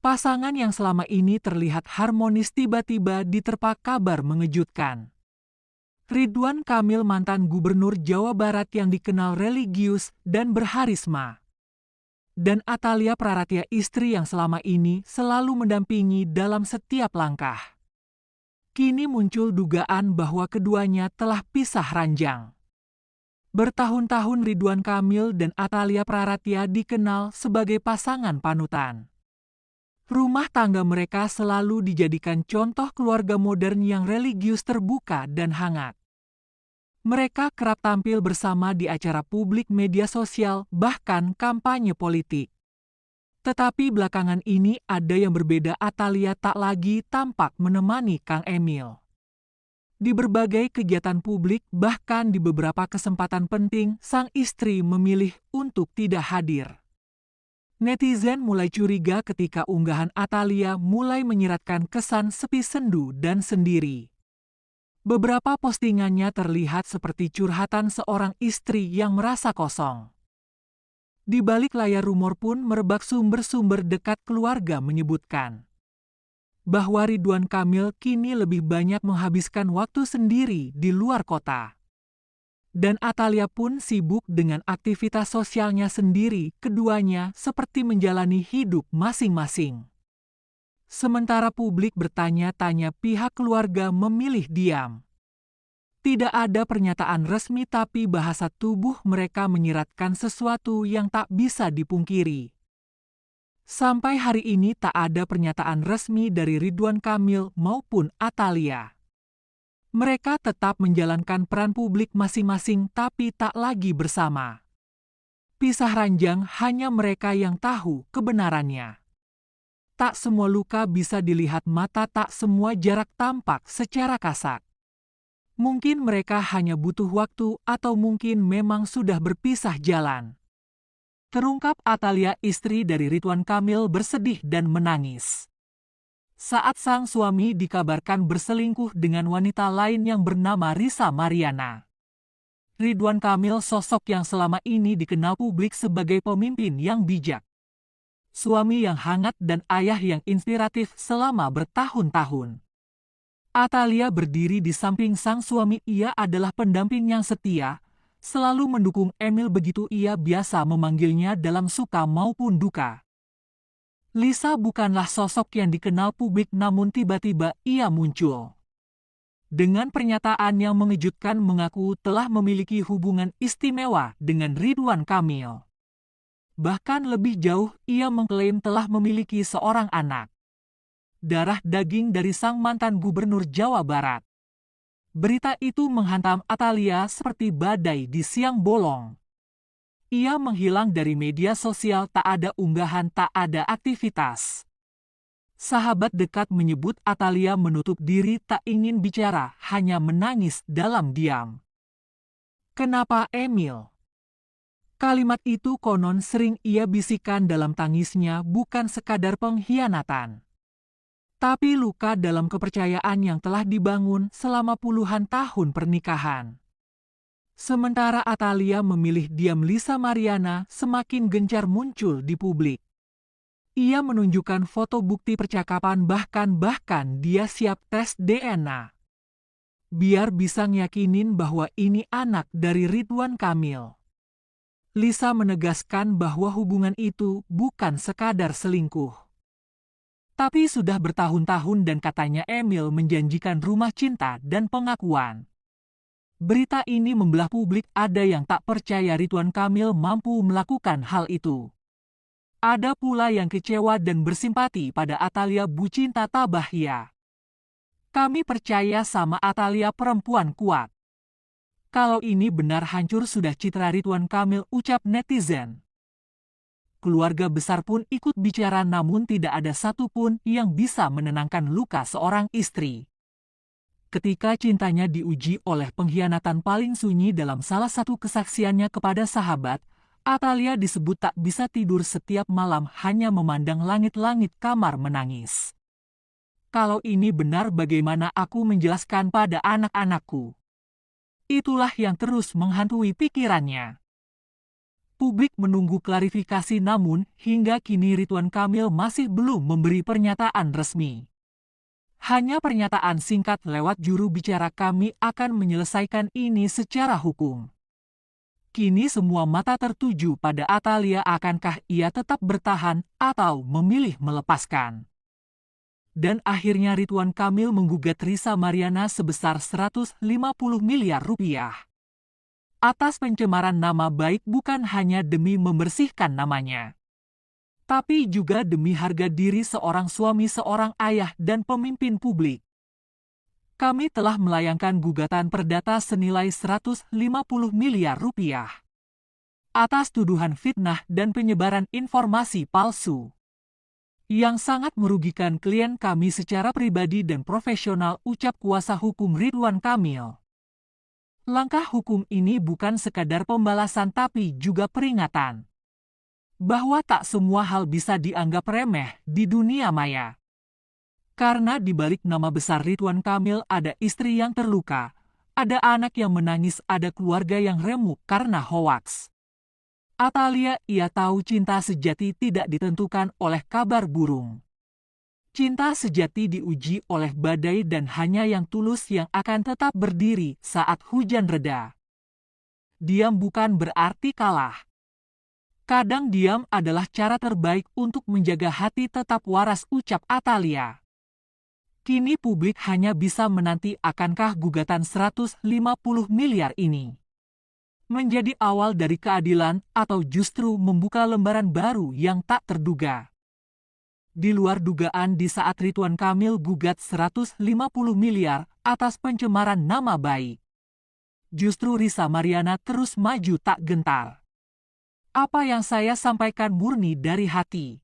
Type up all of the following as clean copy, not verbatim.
Pasangan yang selama ini terlihat harmonis tiba-tiba diterpa kabar mengejutkan. Ridwan Kamil, mantan gubernur Jawa Barat yang dikenal religius dan berharisma, dan Atalia Praratia, istri yang selama ini selalu mendampingi dalam setiap langkah. Kini muncul dugaan bahwa keduanya telah pisah ranjang. Bertahun-tahun Ridwan Kamil dan Atalia Praratia dikenal sebagai pasangan panutan. Rumah tangga mereka selalu dijadikan contoh keluarga modern yang religius, terbuka, dan hangat. Mereka kerap tampil bersama di acara publik, media sosial, bahkan kampanye politik. Tetapi belakangan ini ada yang berbeda. Atalia tak lagi tampak menemani Kang Emil di berbagai kegiatan publik, bahkan di beberapa kesempatan penting sang istri memilih untuk tidak hadir. Netizen mulai curiga ketika unggahan Atalia mulai menyiratkan kesan sepi, sendu, dan sendiri. Beberapa postingannya terlihat seperti curhatan seorang istri yang merasa kosong. Di balik layar rumor pun merebak. Sumber-sumber dekat keluarga menyebutkan bahwa Ridwan Kamil kini lebih banyak menghabiskan waktu sendiri di luar kota. Dan Atalia pun sibuk dengan aktivitas sosialnya sendiri. Keduanya seperti menjalani hidup masing-masing. Sementara publik bertanya-tanya, pihak keluarga memilih diam. Tidak ada pernyataan resmi, tapi bahasa tubuh mereka menyiratkan sesuatu yang tak bisa dipungkiri. Sampai hari ini tak ada pernyataan resmi dari Ridwan Kamil maupun Atalia. Mereka tetap menjalankan peran publik masing-masing, tapi tak lagi bersama. Pisah ranjang hanya mereka yang tahu kebenarannya. Tak semua luka bisa dilihat mata, tak semua jarak tampak secara kasat. Mungkin mereka hanya butuh waktu, atau mungkin memang sudah berpisah jalan. Terungkap Atalia, istri dari Ridwan Kamil, bersedih dan menangis saat sang suami dikabarkan berselingkuh dengan wanita lain yang bernama Risa Mariana. Ridwan Kamil, sosok yang selama ini dikenal publik sebagai pemimpin yang bijak, suami yang hangat, dan ayah yang inspiratif selama bertahun-tahun. Atalia berdiri di samping sang suami. Ia adalah pendamping yang setia, selalu mendukung Emil, begitu ia biasa memanggilnya dalam suka maupun duka. Lisa bukanlah sosok yang dikenal publik, namun tiba-tiba ia muncul dengan pernyataan yang mengejutkan, mengaku telah memiliki hubungan istimewa dengan Ridwan Kamil. Bahkan lebih jauh, ia mengklaim telah memiliki seorang anak darah daging dari sang mantan gubernur Jawa Barat. Berita itu menghantam Atalia seperti badai di siang bolong. Ia menghilang dari media sosial, tak ada unggahan, tak ada aktivitas. Sahabat dekat menyebut Atalia menutup diri, tak ingin bicara, hanya menangis dalam diam. Kenapa Emil? Kalimat itu konon sering ia bisikan dalam tangisnya, bukan sekadar pengkhianatan, tapi luka dalam kepercayaan yang telah dibangun selama puluhan tahun pernikahan. Sementara Atalia memilih diam, Lisa Mariana semakin gencar muncul di publik. Ia menunjukkan foto bukti percakapan, bahkan dia siap tes DNA biar bisa ngeyakinin bahwa ini anak dari Ridwan Kamil. Lisa menegaskan bahwa hubungan itu bukan sekadar selingkuh, tapi sudah bertahun-tahun, dan katanya Emil menjanjikan rumah cinta dan pengakuan. Berita ini membelah publik. Ada yang tak percaya Ridwan Kamil mampu melakukan hal itu. Ada pula yang kecewa dan bersimpati pada Atalia, Bu Cinta Tabahya. Kami percaya sama Atalia, perempuan kuat. Kalau ini benar, hancur sudah citra Ridwan Kamil, ucap netizen. Keluarga besar pun ikut bicara, namun tidak ada satupun yang bisa menenangkan luka seorang istri ketika cintanya diuji oleh pengkhianatan paling sunyi. Dalam salah satu kesaksiannya kepada sahabat, Atalia disebut tak bisa tidur setiap malam, hanya memandang langit-langit kamar menangis. Kalau ini benar, bagaimana aku menjelaskan pada anak-anakku? Itulah yang terus menghantui pikirannya. Publik menunggu klarifikasi, namun hingga kini Ridwan Kamil masih belum memberi pernyataan resmi. Hanya pernyataan singkat lewat juru bicara, "Kami akan menyelesaikan ini secara hukum." Kini semua mata tertuju pada Atalia, akankah ia tetap bertahan atau memilih melepaskan. Dan akhirnya Ridwan Kamil menggugat Risa Mariana sebesar 150 miliar rupiah. Atas pencemaran nama baik, bukan hanya demi membersihkan namanya, tapi juga demi harga diri seorang suami, seorang ayah, dan pemimpin publik. Kami telah melayangkan gugatan perdata senilai 150 miliar rupiah atas tuduhan fitnah dan penyebaran informasi palsu yang sangat merugikan klien kami secara pribadi dan profesional, ucap kuasa hukum Ridwan Kamil. Langkah hukum ini bukan sekadar pembalasan tapi juga peringatan bahwa tak semua hal bisa dianggap remeh di dunia maya. Karena di balik nama besar Ridwan Kamil ada istri yang terluka, ada anak yang menangis, ada keluarga yang remuk karena hoaks. Atalia, ia tahu cinta sejati tidak ditentukan oleh kabar burung. Cinta sejati diuji oleh badai dan hanya yang tulus yang akan tetap berdiri saat hujan reda. Diam bukan berarti kalah. Kadang diam adalah cara terbaik untuk menjaga hati tetap waras, ucap Atalia. Kini publik hanya bisa menanti, akankah gugatan 150 miliar ini menjadi awal dari keadilan atau justru membuka lembaran baru yang tak terduga. Di luar dugaan, di saat Ridwan Kamil gugat 150 miliar atas pencemaran nama baik, justru Risa Mariana terus maju tak gentar. Apa yang saya sampaikan murni dari hati.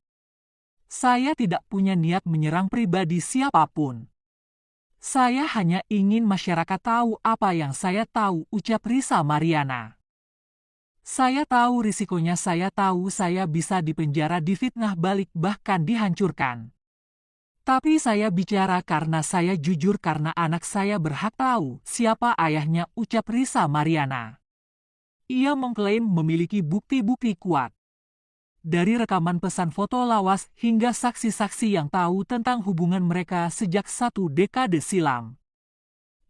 Saya tidak punya niat menyerang pribadi siapapun. Saya hanya ingin masyarakat tahu apa yang saya tahu, ucap Risa Mariana. Saya tahu risikonya, saya tahu saya bisa dipenjara, difitnah balik, bahkan dihancurkan. Tapi saya bicara karena saya jujur, karena anak saya berhak tahu siapa ayahnya, ucap Risa Mariana. Ia mengklaim memiliki bukti-bukti kuat. Dari rekaman pesan foto lawas hingga saksi-saksi yang tahu tentang hubungan mereka sejak 1 dekade silam.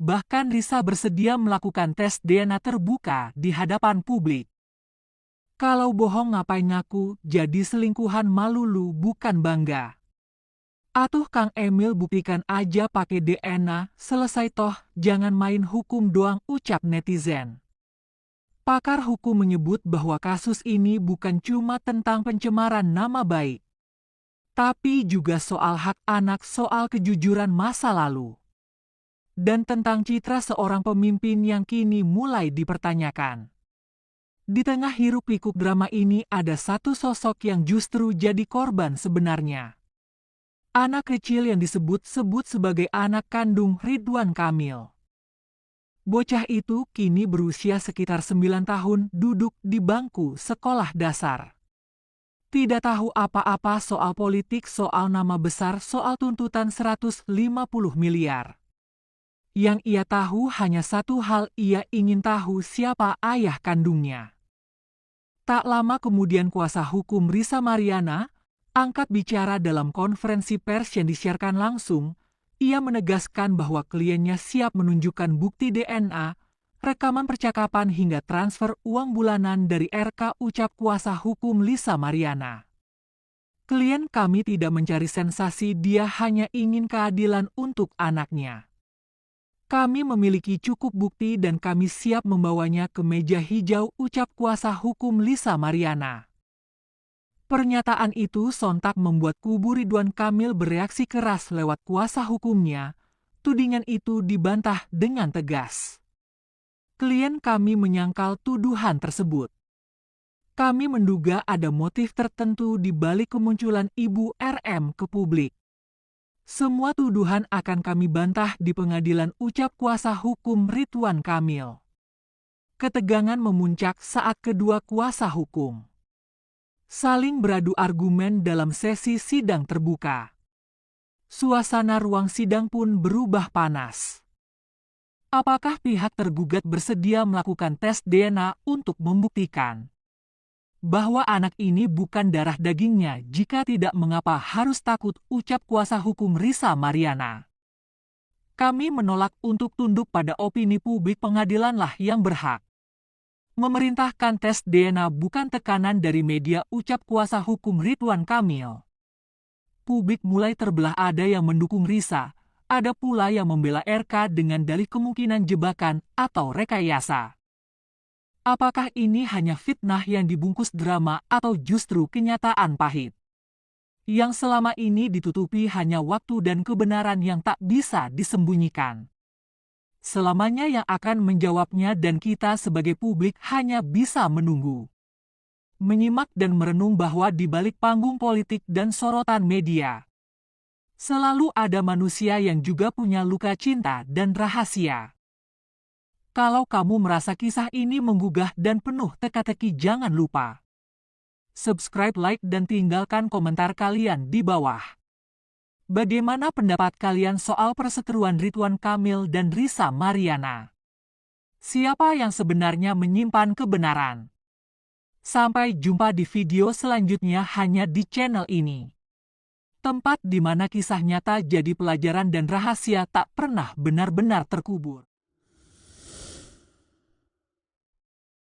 Bahkan Risa bersedia melakukan tes DNA terbuka di hadapan publik. Kalau bohong ngapain ngaku, jadi selingkuhan, malu lu bukan bangga. Atuh Kang Emil, buktikan aja pakai DNA, selesai toh, jangan main hukum doang, ucap netizen. Pakar hukum menyebut bahwa kasus ini bukan cuma tentang pencemaran nama baik, tapi juga soal hak anak, soal kejujuran masa lalu, dan tentang citra seorang pemimpin yang kini mulai dipertanyakan. Di tengah hiruk-pikuk drama ini ada satu sosok yang justru jadi korban sebenarnya. Anak kecil yang disebut-sebut sebagai anak kandung Ridwan Kamil. Bocah itu kini berusia sekitar 9 tahun, duduk di bangku sekolah dasar. Tidak tahu apa-apa soal politik, soal nama besar, soal tuntutan 150 miliar. Yang ia tahu hanya satu hal, ia ingin tahu siapa ayah kandungnya. Tak lama kemudian kuasa hukum Risa Mariana angkat bicara dalam konferensi pers yang disiarkan langsung. Ia menegaskan bahwa kliennya siap menunjukkan bukti DNA, rekaman percakapan hingga transfer uang bulanan dari RK, ucap kuasa hukum Risa Mariana. Klien kami tidak mencari sensasi, dia hanya ingin keadilan untuk anaknya. Kami memiliki cukup bukti dan kami siap membawanya ke meja hijau, ucap kuasa hukum Risa Mariana. Pernyataan itu sontak membuat kubu Ridwan Kamil bereaksi keras lewat kuasa hukumnya. Tudingan itu dibantah dengan tegas. Klien kami menyangkal tuduhan tersebut. Kami menduga ada motif tertentu di balik kemunculan Ibu RM ke publik. Semua tuduhan akan kami bantah di pengadilan, ucap kuasa hukum Ridwan Kamil. Ketegangan memuncak saat kedua kuasa hukum saling beradu argumen dalam sesi sidang terbuka. Suasana ruang sidang pun berubah panas. Apakah pihak tergugat bersedia melakukan tes DNA untuk membuktikan bahwa anak ini bukan darah dagingnya. Jika tidak, mengapa harus takut, ucap kuasa hukum Risa Mariana. Kami menolak untuk tunduk pada opini publik. Pengadilanlah yang berhak memerintahkan tes DNA, bukan tekanan dari media, ucap kuasa hukum Ridwan Kamil. Publik mulai terbelah, ada yang mendukung Risa, ada pula yang membela RK dengan dalih kemungkinan jebakan atau rekayasa. Apakah ini hanya fitnah yang dibungkus drama atau justru kenyataan pahit yang selama ini ditutupi hanya waktu dan kebenaran yang tak bisa disembunyikan? Selamanya yang akan menjawabnya, dan kita sebagai publik hanya bisa menunggu, menyimak dan merenung bahwa di balik panggung politik dan sorotan media, selalu ada manusia yang juga punya luka cinta dan rahasia. Kalau kamu merasa kisah ini menggugah dan penuh teka-teki, jangan lupa subscribe, like, dan tinggalkan komentar kalian di bawah. Bagaimana pendapat kalian soal perseteruan Ridwan Kamil dan Risa Mariana? Siapa yang sebenarnya menyimpan kebenaran? Sampai jumpa di video selanjutnya hanya di channel ini. Tempat di mana kisah nyata jadi pelajaran dan rahasia tak pernah benar-benar terkubur.